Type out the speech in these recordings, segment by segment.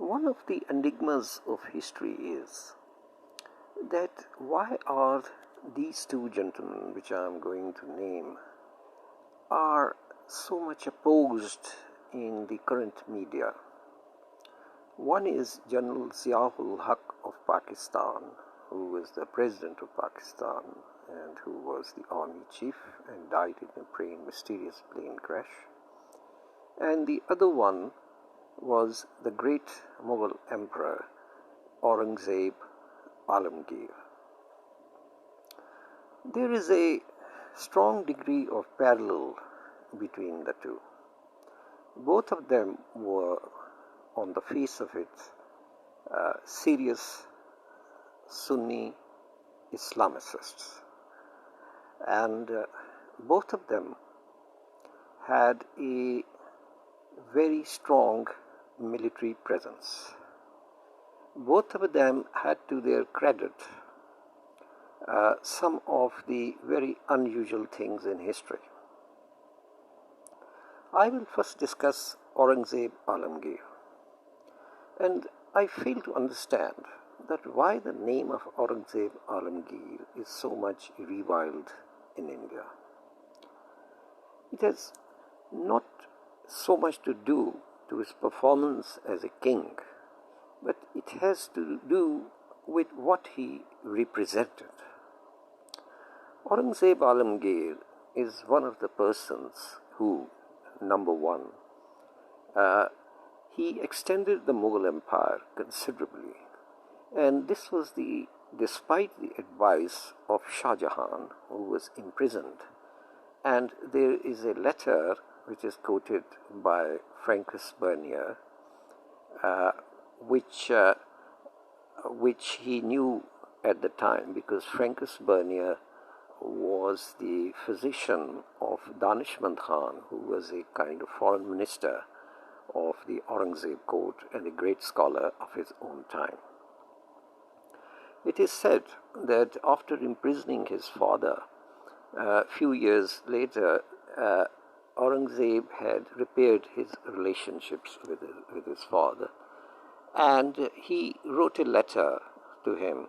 One of the enigmas of history is that why are these two gentlemen, which I am going to name, are so much opposed in the current media. One is General Ziaul Haq of Pakistan, who was the president of Pakistan and who was the army chief and died in a mysterious plane crash. And the other one was the great Mughal Emperor Aurengzeb Alamgir. There is a strong degree of parallel between the two. Both of them were, on the face of it, serious Sunni Islamicists. And both of them had a very strong military presence. Both of them had to their credit some of the very unusual things in history. I will first discuss Aurengzeb Alamgir, and I fail to understand that why the name of Aurengzeb Alamgir is so much reviled in India. It has not so much to do to his performance as a king, but it has to do with what he represented. Aurengzeb Alamgir is one of the persons who, number one, he extended the Mughal Empire considerably, and this was despite the advice of Shah Jahan, who was imprisoned. And there is a letter which is quoted by Francis Bernier, which he knew at the time, because Francis Bernier was the physician of Danishmand Khan, who was a kind of foreign minister of the Aurangzeb court and a great scholar of his own time. It is said that after imprisoning his father, a few years later, Aurangzeb had repaired his relationships with his father, and he wrote a letter to him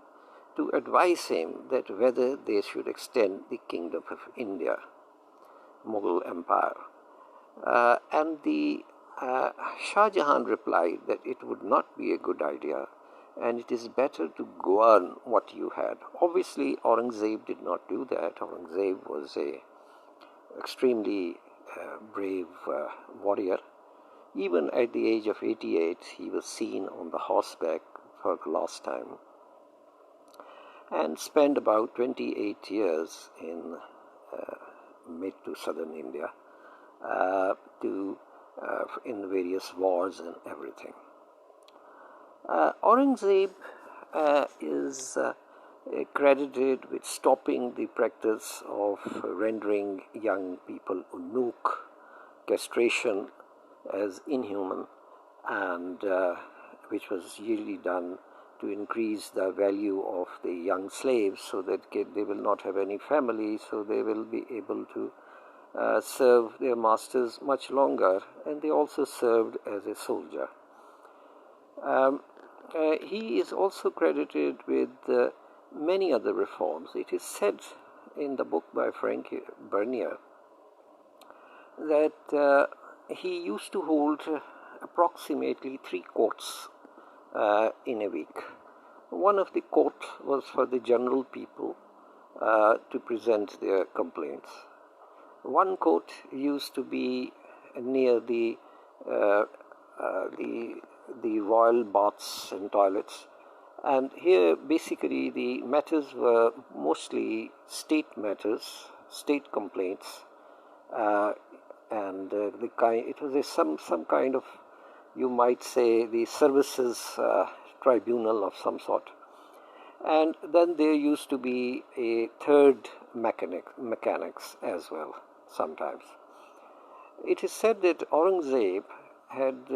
to advise him that whether they should extend the kingdom of India, Mughal Empire. And the Shah Jahan replied that it would not be a good idea, and it is better to go on what you had. Obviously, Aurangzeb did not do that. Aurangzeb was a extremely brave warrior. Even at the age of 88, he was seen on the horseback for the last time, and spent about 28 years in mid to southern India in various wars and everything. Aurangzeb is credited with stopping the practice of rendering young people eunuch, castration as inhuman, and which was usually done to increase the value of the young slaves so that they will not have any family, so they will be able to serve their masters much longer, and they also served as a soldier. He is also credited with many other reforms. It is said in the book by Frank Bernier that he used to hold approximately 3 courts in a week. One of the court was for the general people to present their complaints. One court used to be near the royal baths and toilets, and here basically the matters were mostly state matters, state complaints, and it was some kind of, you might say, the services tribunal of some sort. And then there used to be a third mechanics as well sometimes. It is said that Aurangzeb had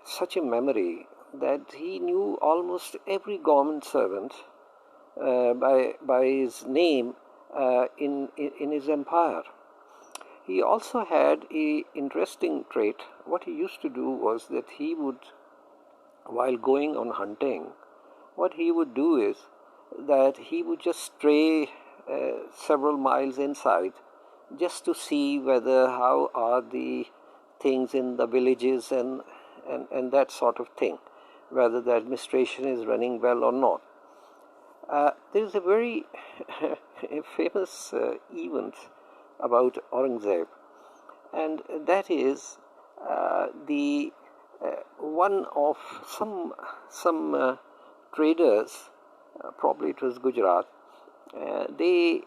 such a memory that he knew almost every government servant by his name in his empire. He also had an interesting trait. What he used to do was that he would while going on hunting, what he would do is that he would just stray several miles inside just to see whether how are the things in the villages and that sort of thing, whether the administration is running well or not. There is a very famous event about Aurangzeb, and that is the one of some traders, probably it was Gujarat. They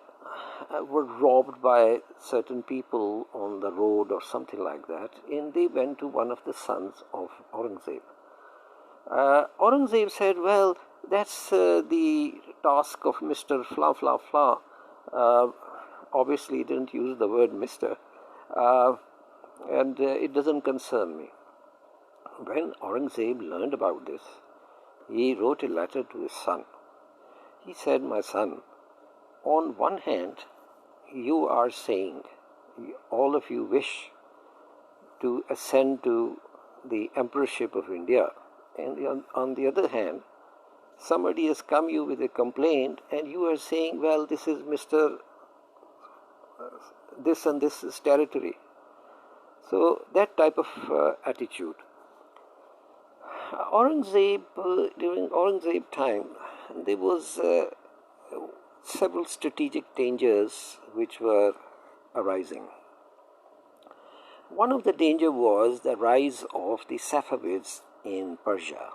were robbed by certain people on the road or something like that, and they went to one of the sons of Aurangzeb. Aurangzeb said, "Well, that's the task of Mr. Fla Fla Fla." Obviously, he didn't use the word Mr., and it doesn't concern me. When Aurangzeb learned about this, he wrote a letter to his son. He said, "My son, on one hand, you are saying, all of you wish to ascend to the emperorship of India, and on the other hand, somebody has come you with a complaint, and you are saying, well, this is Mr. This and this is territory." So that type of attitude. Aurangzeb, during Aurangzeb time, there was several strategic dangers which were arising. One of the danger was the rise of the Safavids in Persia.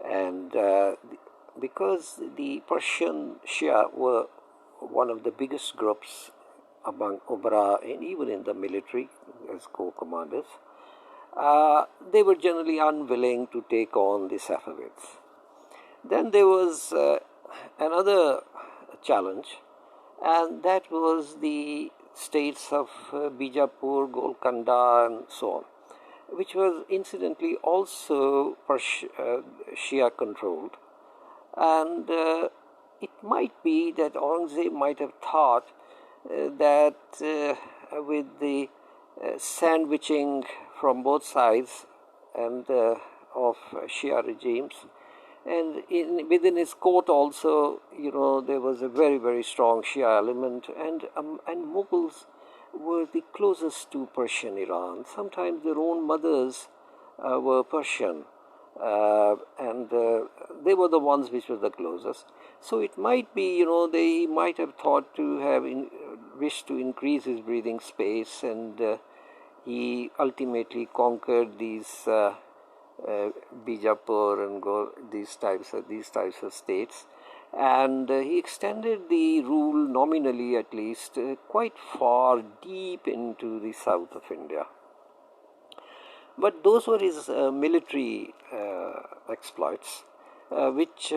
And because the Persian Shia were one of the biggest groups among Umara and even in the military as co-commanders, they were generally unwilling to take on the Safavids. Then there was another challenge, and that was the states of Bijapur, Golconda, and so on, which was incidentally also Shia controlled. And it might be that Aurangzeb might have thought that with the sandwiching from both sides and of Shia regimes, and within his court also, there was a very, very strong Shia element, and Mughals were the closest to Persian Iran. Sometimes their own mothers were Persian, and they were the ones which were the closest. So it might be, they might have thought to have wished to increase his breathing space, and he ultimately conquered these Bijapur and these types of states, and he extended the rule, nominally at least, quite far deep into the south of India. But those were his military exploits, which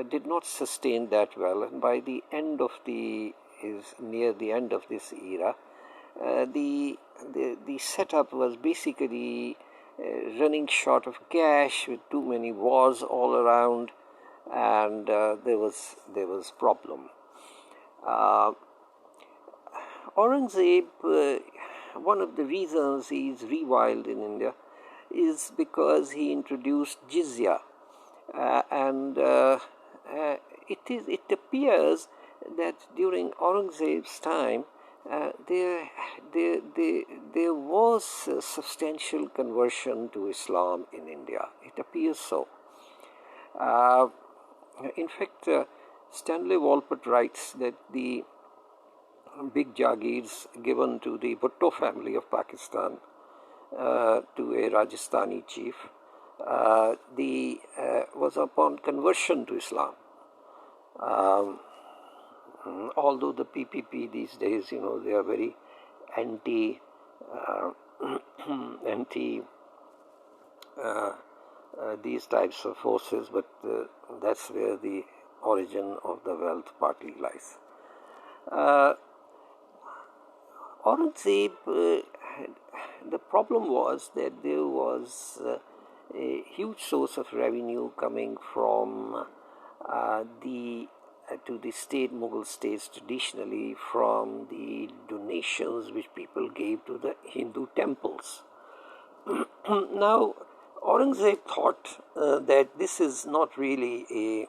did not sustain that well. And by the end of near the end of this era, the setup was basically running short of cash, with too many wars all around, and there was problem. Aurangzeb, one of the reasons he is reviled in India is because he introduced jizya, and it appears that during Aurangzeb's time there was a substantial conversion to Islam in India. It appears so. In fact, Stanley Walpott writes that the big Jagirs given to the Bhutto family of Pakistan to a Rajasthani chief was upon conversion to Islam. Although the PPP these days, they are very anti these types of forces, but that's where the origin of the wealth partly lies. Aurangzeb, the problem was that there was a huge source of revenue coming from to the Mughal states traditionally from the donations which people gave to the Hindu temples. Now, Aurangzeb thought that this is not really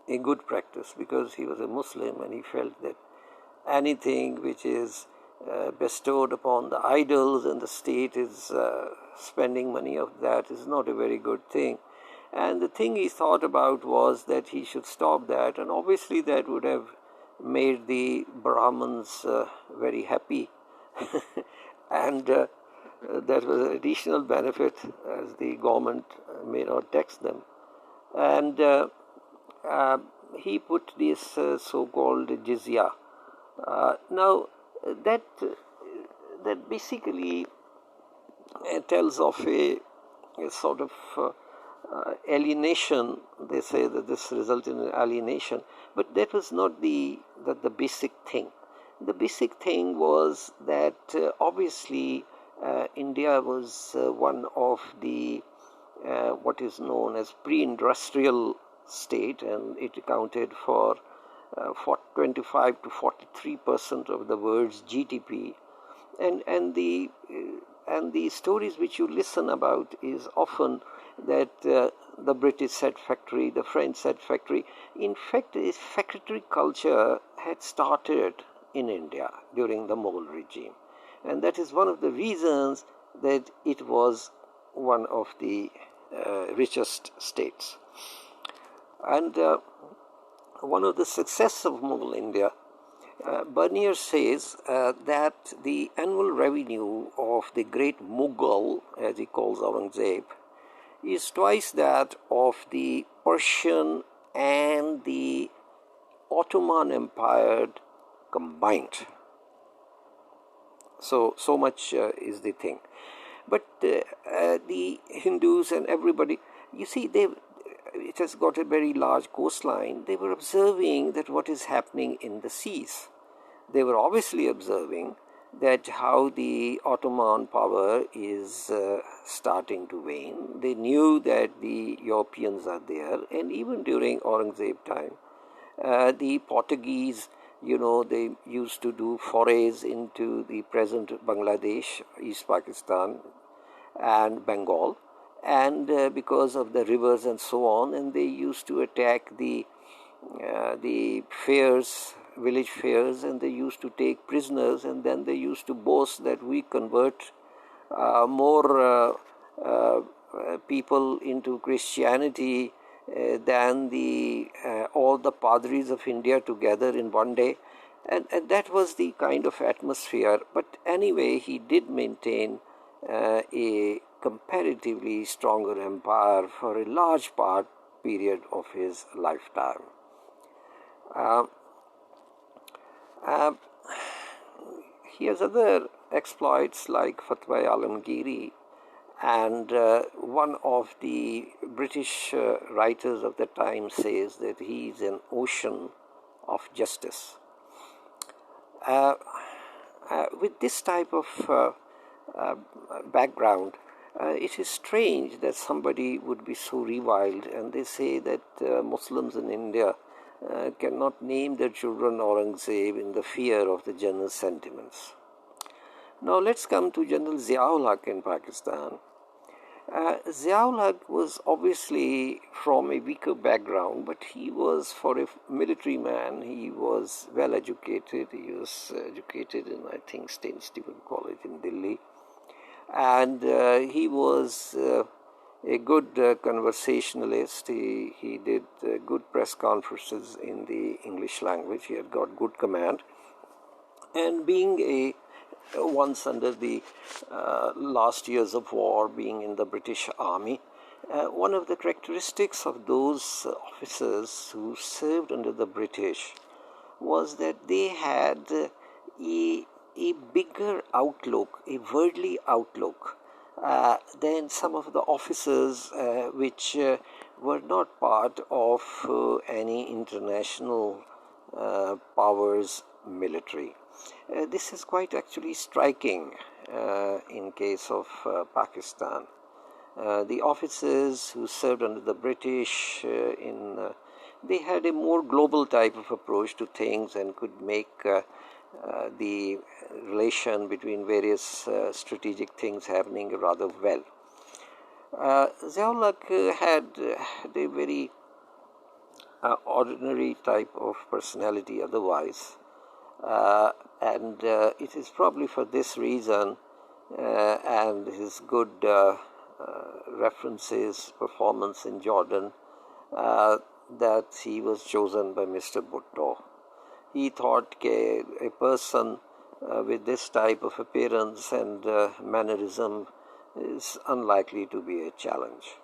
a good practice, because he was a Muslim and he felt that anything which is bestowed upon the idols and the state is spending money of that is not a very good thing. And the thing he thought about was that he should stop that, and obviously that would have made the Brahmins very happy and that was an additional benefit, as the government may not tax them. And he put this so-called jizya. Now, that basically tells of a sort of alienation. They say that this resulted in alienation, but that was not the basic thing. The basic thing was that obviously India was one of the what is known as pre-industrial state, and it accounted for 25 to 43% of the world's GDP, and the stories which you listen about is often that the British had factory, the French had factory. In fact, this factory culture had started in India during the Mughal regime, and that is one of the reasons that it was one of the richest states. And one of the success of Mughal India, Bernier says that the annual revenue of the great Mughal, as he calls Aurangzeb, is twice that of the Persian and the Ottoman Empire combined. So much is the thing. But the Hindus and everybody, you see, it has got a very large coastline. They were observing that what is happening in the seas. They were obviously observing that how the Ottoman power is starting to wane. They knew that the Europeans are there, and even during Aurangzeb time, the Portuguese, they used to do forays into the present Bangladesh, East Pakistan, and Bengal, and because of the rivers and so on, and they used to attack the fairs, village fairs, and they used to take prisoners, and then they used to boast that we convert more people into Christianity than all the padris of India together in one day. And that was the kind of atmosphere. But anyway, he did maintain a comparatively stronger empire for a large period of his lifetime. He has other exploits like Fatwa Alamgiri, and one of the British writers of the time says that he is an ocean of justice. With this type of background, it is strange that somebody would be so reviled, and they say that Muslims in India cannot name their children Aurangzeb in the fear of the general sentiments. Now let's come to General Ziaul Haq in Pakistan. Ziaul Haq was obviously from a weaker background, but he was, for a military man, he was well educated. He was educated in, I think, St. Stephen College in Delhi. And he was a good conversationalist. He did good press conferences in the English language. He had got good command. And being once under the last years of war, being in the British Army, one of the characteristics of those officers who served under the British was that they had a bigger outlook, a worldly outlook, than some of the officers which were not part of any international powers military. This is quite actually striking in case of Pakistan. The officers who served under the British, they had a more global type of approach to things and could make the relation between various strategic things happening rather well. Ziaul-Haq had a very ordinary type of personality otherwise, and it is probably for this reason and his good references, performance in Jordan, that he was chosen by Mr. Bhutto. He thought a person with this type of appearance and mannerism is unlikely to be a challenge.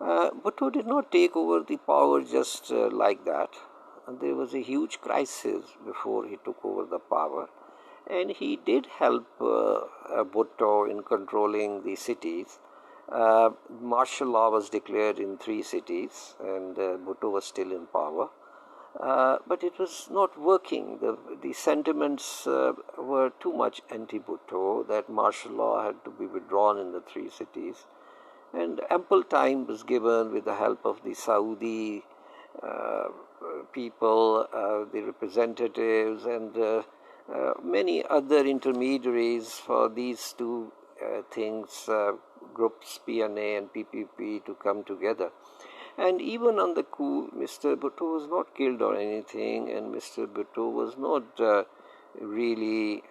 Bhutto did not take over the power just like that. There was a huge crisis before he took over the power, and he did help Bhutto in controlling the cities. Martial law was declared in 3 cities, and Bhutto was still in power. But it was not working. The sentiments were too much anti-Bhutto that martial law had to be withdrawn in the 3 cities. And ample time was given with the help of the Saudi people, the representatives, and many other intermediaries for these two things, groups PNA and PPP, to come together. And even on the coup, Mr. Bhutto was not killed or anything, and Mr. Bhutto was not really,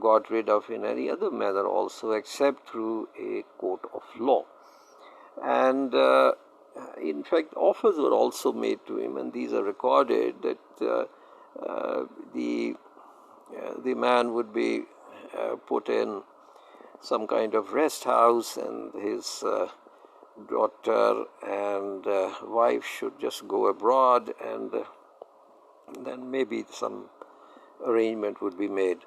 got rid of in any other manner also, except through a court of law. And in fact, offers were also made to him, and these are recorded, that the man would be put in some kind of rest house, and his daughter and wife should just go abroad, and then maybe some arrangement would be made.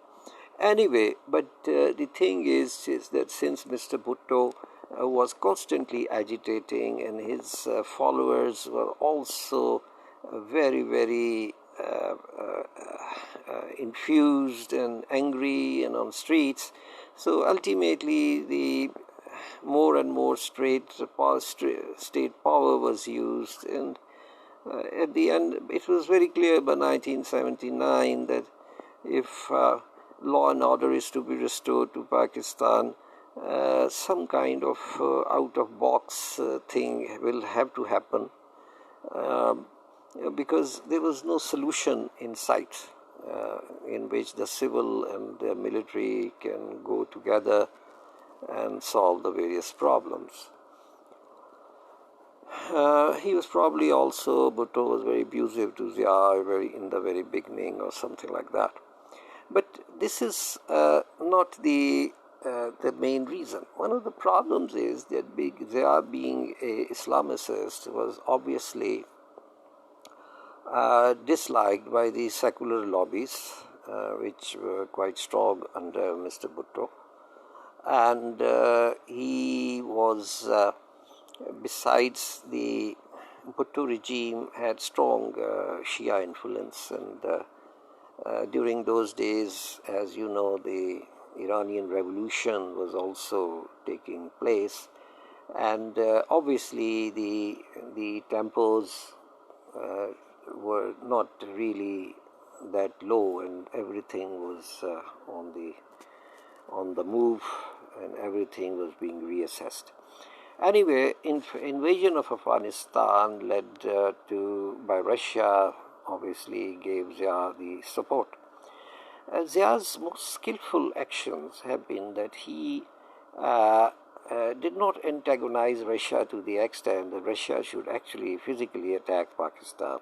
Anyway, but the thing is that since Mr. Bhutto was constantly agitating, and his followers were also very, very infused and angry and on streets, so ultimately the more and more state power was used, and at the end it was very clear by 1979 that if law and order is to be restored to Pakistan, some kind of out-of-box thing will have to happen, because there was no solution in sight in which the civil and the military can go together and solve the various problems. He was probably also, Bhutto was very abusive to Zia in the very beginning or something like that. But this is not the main reason. One of the problems is that Zia, being a Islamicist, was obviously disliked by the secular lobbies, which were quite strong under Mr. Bhutto. And he was, besides the Bhutto regime had strong Shia influence, and during those days, as you know, the Iranian Revolution was also taking place, and obviously the tempos were not really that low, and everything was on the move, and everything was being reassessed. Anyway, invasion of Afghanistan led by Russia, obviously gave Zia the support. Zia's most skillful actions have been that he did not antagonize Russia to the extent that Russia should actually physically attack Pakistan.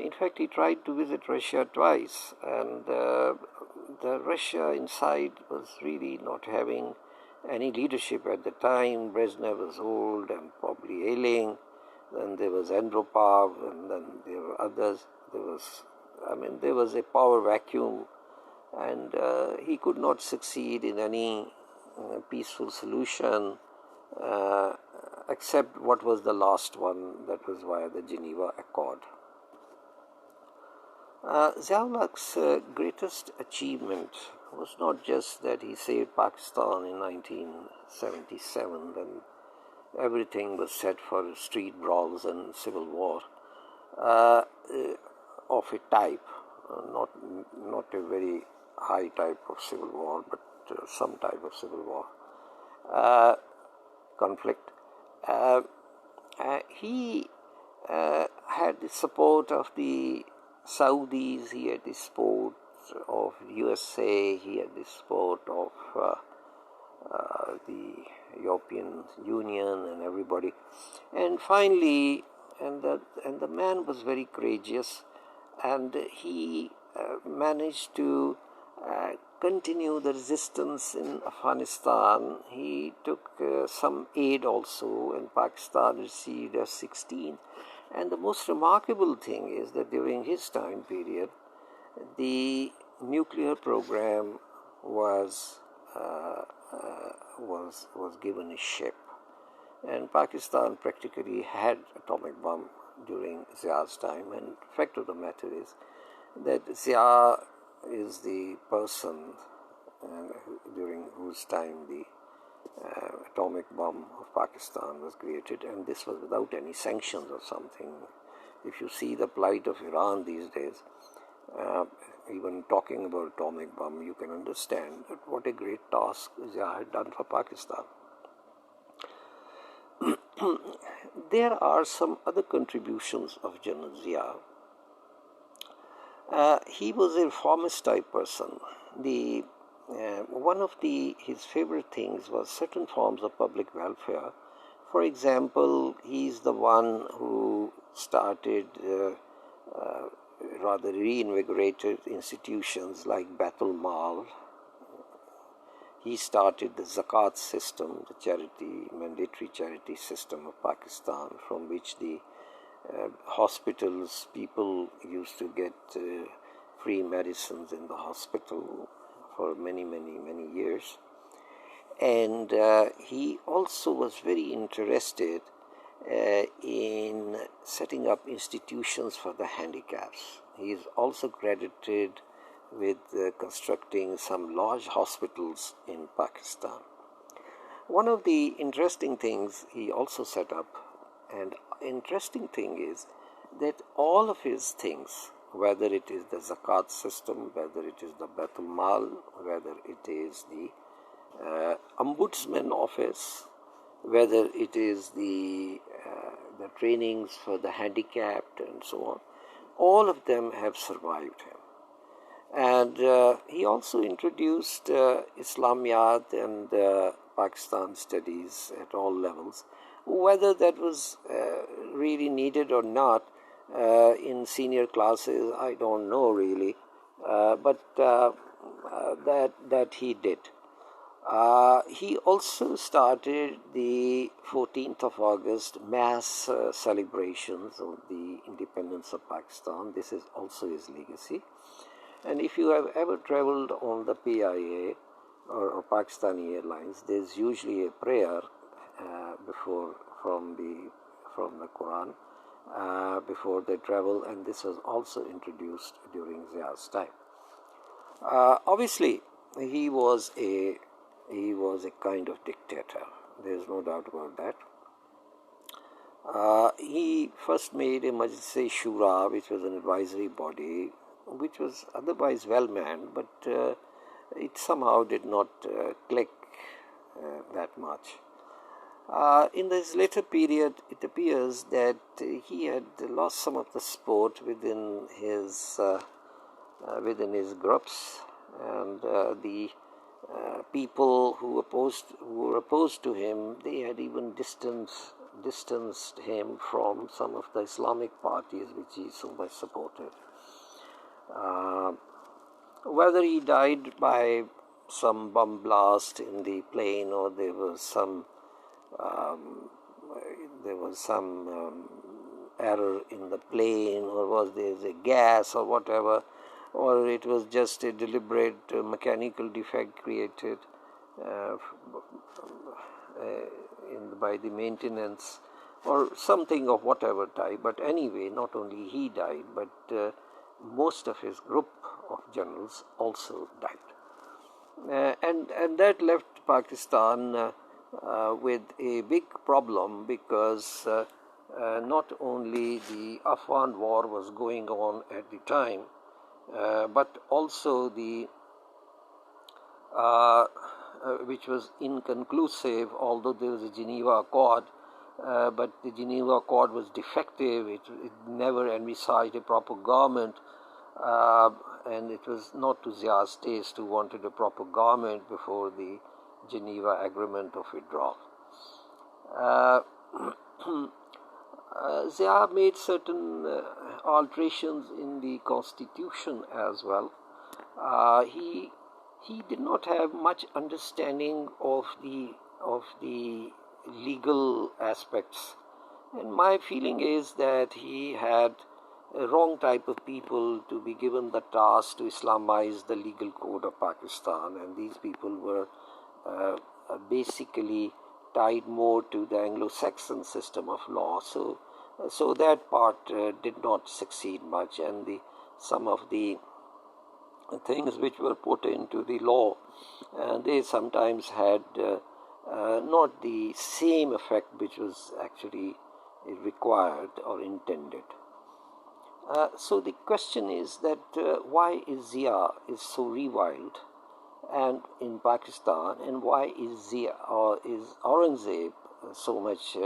In fact, he tried to visit Russia twice, and the Russia inside was really not having any leadership at the time. Brezhnev was old and probably ailing. Then there was Andropov, and then there were others. There was a power vacuum, and he could not succeed in any peaceful solution except what was the last one, that was via the Geneva Accord. Ziaul-Haq's greatest achievement was not just that he saved Pakistan in 1977, when everything was set for street brawls and civil war of a type, not a very high type of civil war, but some type of civil war conflict. He had the support of the Saudis, he had the support of USA, he had the support of the European Union and everybody. And finally, and the man was very courageous, and he managed to continue the resistance in Afghanistan. He took some aid also, and Pakistan received F-16. And the most remarkable thing is that during his time period, the nuclear program was given a shape, and Pakistan practically had atomic bomb during Zia's time. And the fact of the matter is that Zia is the person during whose time the atomic bomb of Pakistan was created, and this was without any sanctions or something. If you see the plight of Iran these days, even talking about atomic bomb, you can understand that what a great task Zia had done for Pakistan. There are some other contributions of General Zia. He was a reformist type person. One of his favorite things was certain forms of public welfare. For example, he's the one who started, rather reinvigorated institutions like Baitul Mal. He started the Zakat system, the mandatory charity system of Pakistan, from which the hospitals, people used to get free medicines in the hospital for many years. And he also was very interested in setting up institutions for the handicaps. He is also credited with constructing some large hospitals in Pakistan. One of the interesting things he also set up, and interesting thing is that all of his things, whether it is the Zakat system, whether it is the Baitul Mal, whether it is the Ombudsman office, whether it is the trainings for the handicapped and so on, all of them have survived him. And he also introduced Islamiyat and Pakistan studies at all levels. Whether that was really needed or not in senior classes, I don't know really, but that he did. He also started the 14th of August mass celebrations of the independence of Pakistan. This is also his legacy. And if you have ever traveled on the PIA or Pakistani Airlines, there's usually a prayer from the Quran before they travel, and this was also introduced during Zia's time. Obviously, he was a kind of dictator. There's no doubt about that. He first made a Majlis-e-Shura, which was an advisory body, which was otherwise well manned, but it somehow did not click that much. In this later period, it appears that he had lost some of the support within his groups, and the people who were opposed to him, they had even distanced him from some of the Islamic parties which he so much supported. Whether he died by some bomb blast in the plane, or there was some error in the plane, or was there a gas or whatever, or it was just a deliberate mechanical defect created by the maintenance, or something of whatever type. But anyway, not only he died, but most of his group of generals also died. And that left Pakistan with a big problem, because not only the Afghan war was going on at the time, but also the which was inconclusive, although there was a Geneva Accord, but the Geneva Accord was defective. It never envisaged a proper government, and it was not to Zia's taste, who wanted a proper government before the Geneva Agreement of withdrawal. Zia made certain alterations in the constitution as well. He did not have much understanding of the legal aspects, and my feeling is that he had a wrong type of people to be given the task to Islamize the legal code of Pakistan, and these people were basically tied more to the Anglo-Saxon system of law. So that part did not succeed much, and some of the things which were put into the law, they sometimes had not the same effect which was actually required or intended. So the question is that why is Zia so reviled and in Pakistan, and why is Aurangzeb so much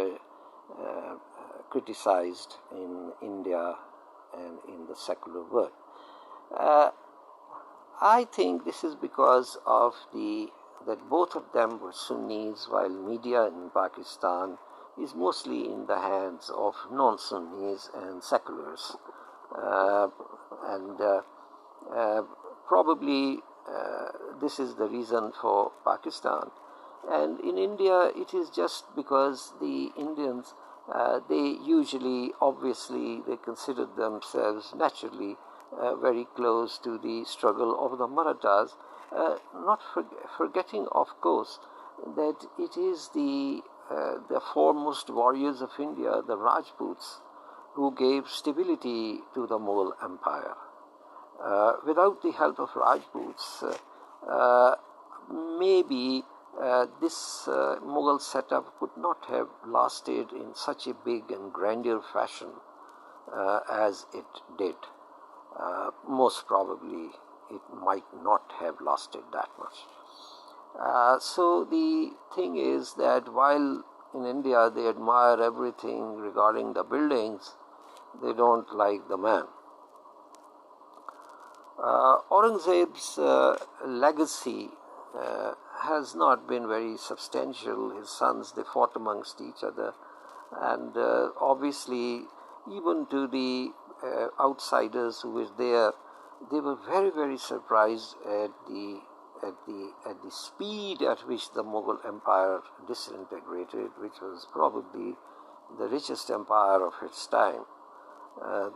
criticized in India and in the secular world? I think this is because of that both of them were Sunnis, while media in Pakistan is mostly in the hands of non-Sunnis and seculars, and probably this is the reason for Pakistan. And in India, it is just because the Indians, they usually, obviously, they consider themselves naturally very close to the struggle of the Marathas, not forgetting, of course, that it is the foremost warriors of India, the Rajputs, who gave stability to the Mughal Empire. Without the help of Rajputs, maybe this Mughal setup could not have lasted in such a big and grandeur fashion as it did. Most probably it might not have lasted that much. So the thing is that while in India they admire everything regarding the buildings, they don't like the man. Aurangzeb's legacy has not been very substantial. His sons, they fought amongst each other, and obviously even to the outsiders who were there, they were very, very surprised at the speed at which the Mughal Empire disintegrated, which was probably the richest empire of its time.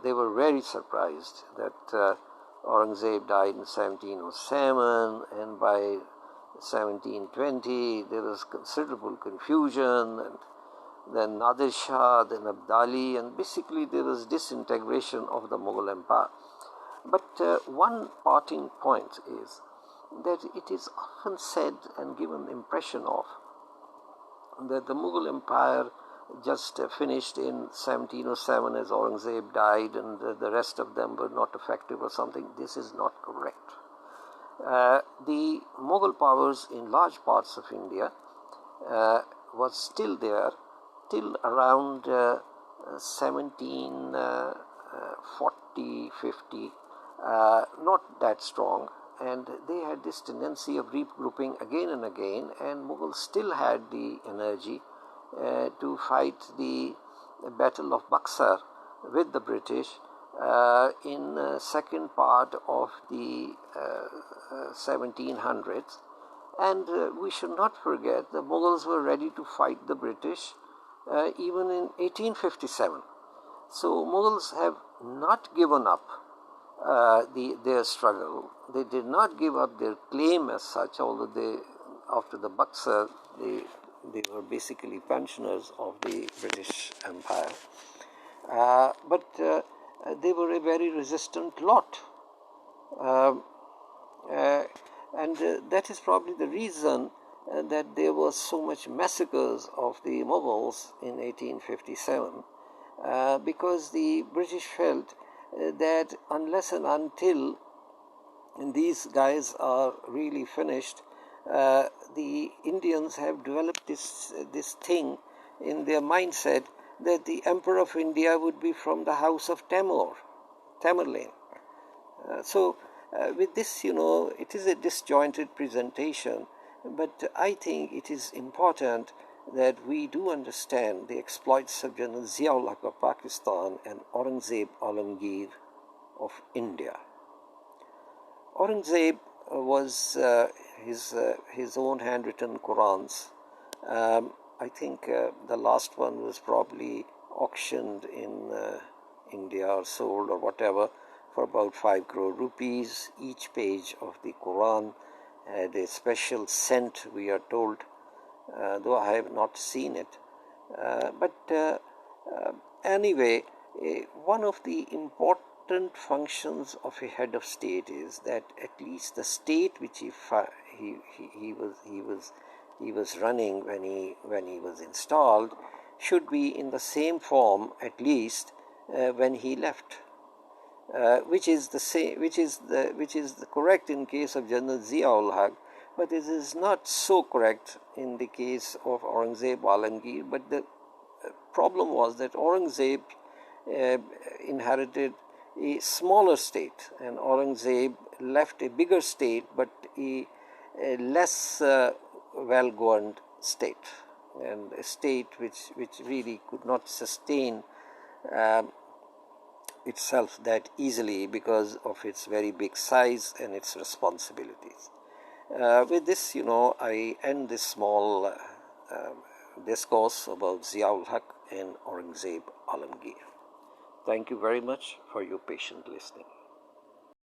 They were very surprised that Aurangzeb died in 1707, and by 1720 there was considerable confusion, and then Nadir Shah, then Abdali, and basically there was disintegration of the Mughal Empire. But one parting point is that it is often said and given the impression of that the Mughal Empire just finished in 1707 as Aurangzeb died, and the rest of them were not effective or something. This is not correct. The Mughal powers in large parts of India was still there till around 1740, 50, not that strong, and they had this tendency of regrouping again and again, and Mughals still had the energy to fight the Battle of Buxar with the British in second part of the 1700s. And we should not forget the Mughals were ready to fight the British even in 1857. So Mughals have not given up their struggle. They did not give up their claim as such, although after the Buxar, they were basically pensioners of the British Empire. But they were a very resistant lot. And that is probably the reason that there was so much massacres of the Mughals in 1857, because the British felt that unless and until these guys are really finished, the Indians have developed this thing in their mindset that the Emperor of India would be from the house of Tamerlane. With this, it is a disjointed presentation, but I think it is important that we do understand the exploits of General Zia-ul Haq of Pakistan and Aurengzeb Alamgir of India. Aurengzeb was his own handwritten Qurans. I think the last one was probably auctioned in India or sold or whatever for about 5 crore rupees. Each page of the Quran had a special scent, we are told, though I have not seen it. Anyway, one of the important functions of a head of state is that at least the state which he was running when he was installed should be in the same form at least when he left, which is the correct in case of General Zia-ul Haq, but it is not so correct in the case of Aurengzeb Alamgir. But the problem was that Aurengzeb inherited a smaller state, and Aurengzeb left a bigger state but a less well-governed state, and a state which really could not sustain itself that easily because of its very big size and its responsibilities. With this, I end this small discourse about Zia-ul Haq and Aurengzeb Alamgir. Thank you very much for your patient listening.